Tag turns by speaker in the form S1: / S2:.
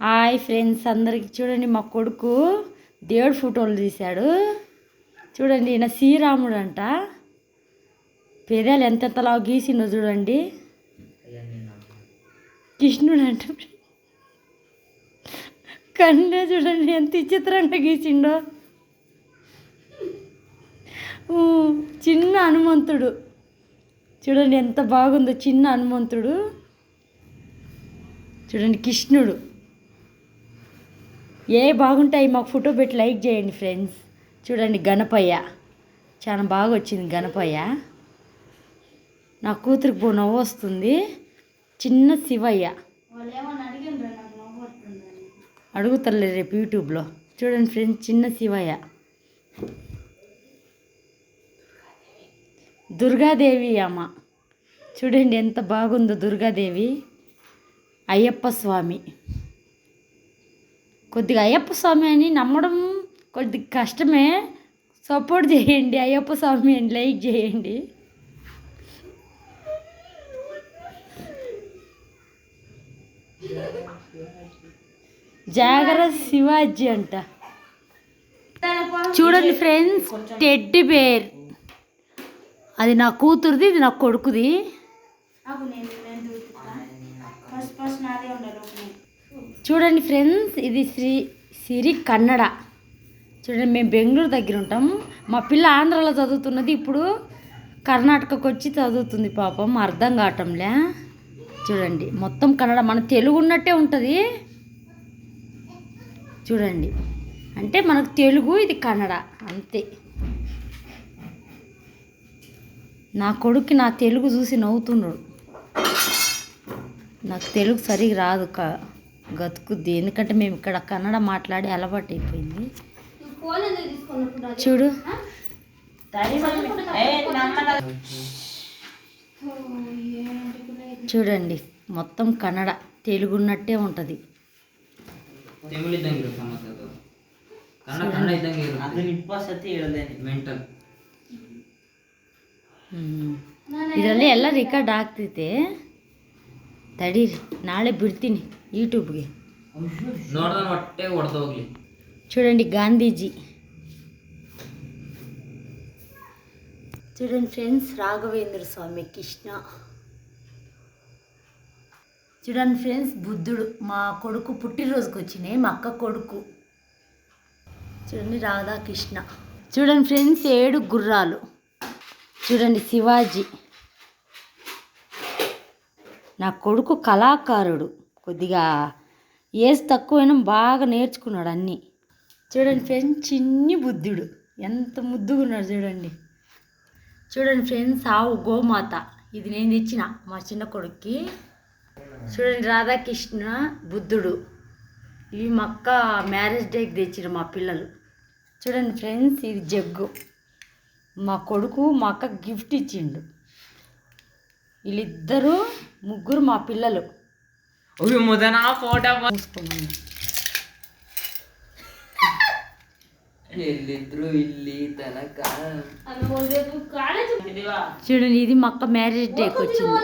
S1: Hi friends అందరికి చూడండి, మా కొడుకు దేవుడు ఫోటోలు తీశాడు. చూడండి, ఈయన శ్రీరాముడు అంట. పేదాలు ఎంతెంతలా గీసిండో చూడండి. కృష్ణుడు అంట. కన్నే చూడండి ఎంత విచిత్రంగా గీసిండో. చిన్న హనుమంతుడు చూడండి ఎంత బాగుందో. చిన్న హనుమంతుడు చూడండి. కృష్ణుడు బాగుంటాయి. మాకు ఫోటో పెట్టి లైక్ చేయండి ఫ్రెండ్స్. చూడండి, గణపయ్య చాలా బాగా వచ్చింది. గణపయ్య నా కూతురికి నవ్వు వస్తుంది. చిన్న శివయ్య అడుగుతారులే రేపు యూట్యూబ్లో. చూడండి ఫ్రెండ్స్, చిన్న శివయ్య. దుర్గాదేవి అమ్మ చూడండి ఎంత బాగుందో. దుర్గాదేవి. అయ్యప్ప స్వామి. కొద్దిగా అయ్యప్ప స్వామి అని నమ్మడం కొద్దిగా కష్టమే. సపోర్ట్ చేయండి అయ్యప్ప స్వామి అని, లైక్ చేయండి. జాగ్రత్త శివాజీ అంట. చూడండి ఫ్రెండ్స్, టెడ్డీ బేర్. అది నా కూతురుది, ఇది నా కొడుకుది. చూడండి ఫ్రెండ్స్, ఇది సిరి కన్నడ. చూడండి, మేము బెంగళూరు దగ్గర ఉంటాం. మా పిల్ల ఆంధ్రాలో చదువుతున్నది, ఇప్పుడు కర్ణాటకకు వచ్చి చదువుతుంది. పాపం అర్థం కావటంలే. చూడండి, మొత్తం కన్నడ. మన తెలుగు ఉన్నట్టే ఉంటుంది చూడండి. అంటే మనకు తెలుగు, ఇది కన్నడ అంతే. నా కొడుకు నా తెలుగు చూసి నవ్వుతున్నాడు. నాకు తెలుగు సరిగా రాదు, గతుకుద్ది. ఎందుకంటే మేము ఇక్కడ కన్నడ మాట్లాడి అలవాటు అయిపోయింది. చూడు, చూడండి మొత్తం కన్నడ, తెలుగు ఉన్నట్టే ఉంటుంది. ಇದರಲ್ಲಿ ಎಲ್ಲ ರೆಕಾರ್ಡ್ ಆಗ್ತೈತೆ. ತಡೀರಿ, ನಾಳೆ ಬಿಡ್ತೀನಿ ಯೂಟ್ಯೂಬ್ಗೆ. చూడండి, గాంధీజీ. చూడండి ఫ్రెండ్స్, రాఘవేంద్ర స్వామి. కృష్ణ. చూడండి ఫ్రెండ్స్, బుద్ధుడు. మా కొడుకు పుట్టినరోజుకి వచ్చినాయి, మా అక్క కొడుకు. చూడండి, రాధాకృష్ణ. చూడండి ఫ్రెండ్స్, 7 గుర్రాలు. చూడండి, శివాజీ. నా కొడుకు కళాకారుడు. కొద్దిగా ఏజ్ తక్కువైనా బాగా నేర్చుకున్నాడు అన్నీ. చూడండి ఫ్రెండ్స్, చిన్ని బుద్ధుడు ఎంత ముద్దుగా ఉన్నాడు చూడండి. చూడండి ఫ్రెండ్స్, ఆవు గోమాత. ఇది నేను తెచ్చిన మా చిన్న కొడుక్కి. చూడండి, రాధాకృష్ణ, బుద్ధుడు. ఇవి మా అక్క మ్యారేజ్ డేకి తెచ్చిన మా పిల్లలు. చూడండి ఫ్రెండ్స్, ఇది జగ్గు. మా కొడుకు మా అక్క గిఫ్ట్ ఇచ్చిండు. వీళ్ళిద్దరూ ముగ్గురు మా పిల్లలు. చూడండి, ఇది మా అక్క మ్యారేజ్ డేకి వచ్చింది.